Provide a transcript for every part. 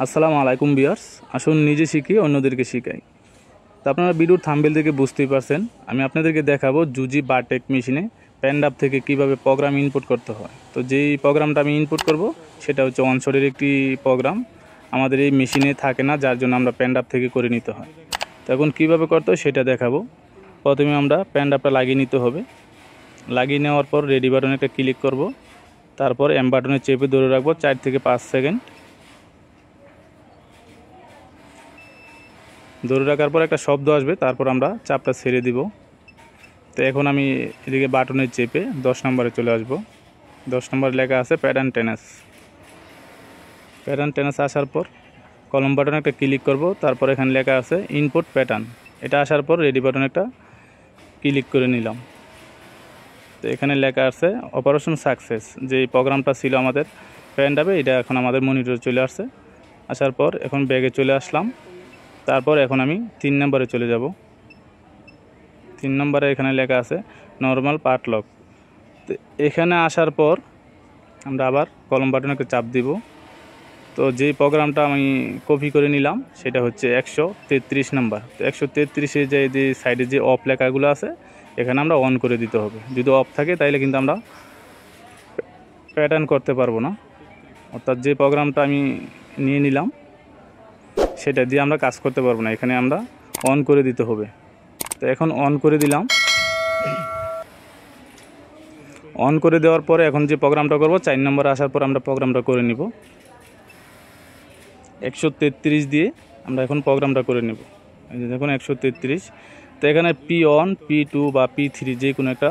আসসালামু আলাইকুম ভিউয়ার্স, আসুন নিজে শিখি অন্যদেরকে শিখাই। তো আপনারা ভিডিওর থাম্বনেল থেকে বুঝতেই পারছেন, আমি আপনাদেরকে দেখাবো জুজি বারটেক মেশিনে প্যান্ডাপ থেকে কিভাবে প্রোগ্রাম ইনপুট করতে হয়। তো যেই প্রোগ্রামটা আমি ইনপুট করব সেটা হচ্ছে অনশোরের একটি প্রোগ্রাম, আমাদের এই মেশিনে থাকে না, যার জন্য আমরা প্যান্ডাপ থেকে করে নিতে হয়। তো এখন কীভাবে করতে হয় সেটা দেখাবো। প্রথমে আমরা প্যান্ডাপটা লাগিয়ে নিতে হবে। লাগিয়ে নেওয়ার পর রেডি বাটনে একটা ক্লিক করব, তারপর এম বাটনে চেপে ধরে রাখবো 4 থেকে 5 সেকেন্ড। ধরে রাখার পর একটা শব্দ আসবে, তারপর আমরা চাপটা ছেড়ে দিব। তো এখন আমি এদিকে বাটনে চেপে 10 নম্বরে চলে আসব। 10 নম্বর লেখা আছে প্যাটার্ন টেনেস আসার পর কলম বাটনে একটা ক্লিক করব, তারপর এখানে লেখা আছে ইনপুট প্যাটার্ন। এটা আসার পর রেডি বাটনে একটা ক্লিক করে নিলাম। তো এখানে লেখা আছে অপারেশন সাকসেস। যে প্রোগ্রামটা ছিল আমাদের প্যান্ডাপে, এটা এখন আমাদের মনিটরে চলে আসছে। আসার পর এখন ব্যাগে চলে আসলাম। তারপর এখন আমি 3 নম্বরে চলে যাব। 3 নম্বরে এখানে লেখা আছে নর্মাল পার্ট লক। তো এখানে আসার পর আমরা আবার কলম বাটনে একটা চাপ দিব। তো যেই প্রোগ্রামটা আমি কপি করে নিলাম সেটা হচ্ছে 133 নাম্বার। তো 133-এ যে সাইডে যে অফ লেখাগুলো আছে এখানে আমরা অন করে দিতে হবে। যদি অফ থাকে তাইলে কিন্তু আমরা প্যাটার্ন করতে পারবো না। অর্থাৎ যে প্রোগ্রামটা আমি নিয়ে নিলাম সেটা দিয়ে আমরা কাজ করতে পারবো না, এখানে আমরা অন করে দিতে হবে। তো এখন অন করে দিলাম। অন করে দেওয়ার পরে এখন যে প্রোগ্রামটা করব 4 নম্বরে আসার পর আমরা প্রোগ্রামটা করে নিব। 133 দিয়ে আমরা এখন প্রোগ্রামটা করে নেব। এই যে দেখুন 133। তো এখানে P1, P2 বা P3 যে কোনো একটা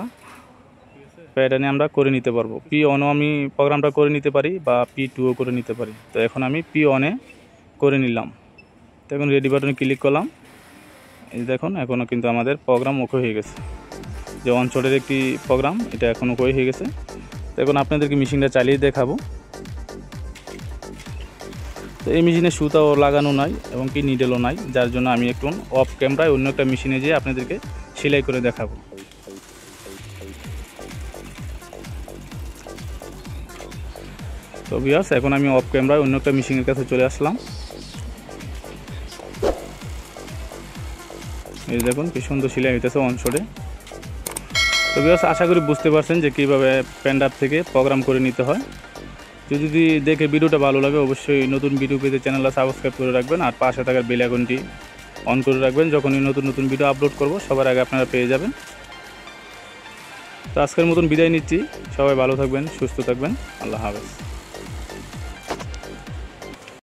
প্যাটার্নে আমরা করে নিতে পারবো। P1ও আমি প্রোগ্রামটা করে নিতে পারি বা P2ও করে নিতে পারি। তো এখন আমি P1-এ করে নিলাম। তো এখন রেডি বাটনে ক্লিক করলাম। এই দেখুন এখনও কিন্তু আমাদের প্রোগ্রাম ওকে হয়ে গেছে। যে অনশোরের একটি প্রোগ্রাম, এটা এখন ওকে হয়ে গেছে। তো এখন আপনাদেরকে মেশিনটা চালিয়ে দেখাবো। তো এই মেশিনে সুতাও লাগানো নাই এবং কি নিডেলও নাই, যার জন্য আমি একটু অফ ক্যামেরায় অন্য একটা মেশিনে যেয়ে আপনাদেরকে সেলাই করে দেখাবো। তো ভিউয়ার্স, এখন আমি অফ ক্যামেরায় অন্য একটা মেশিনের কাছে চলে আসলাম। এই দেখুন কি সুন্দর সেলাই হইতেছে অনশোরে। তো ভিউয়ার্স, আশা করি বুঝতে পারছেন যে কীভাবে প্যান্ডাপ থেকে প্রোগ্রাম করে নিতে হয়। যদি দেখে ভিডিওটা ভালো লাগে অবশ্যই নতুন ভিডিও পেতে চ্যানেলটা সাবস্ক্রাইব করে রাখবেন, আর পাশে থাকার বেল আইকনটি অন করে রাখবেন। যখনই নতুন ভিডিও আপলোড করব সবার আগে আপনারা পেয়ে যাবেন। তো আজকের মতন বিদায় নিচ্ছি। সবাই ভালো থাকবেন, সুস্থ থাকবেন। আল্লাহ হাফেজ।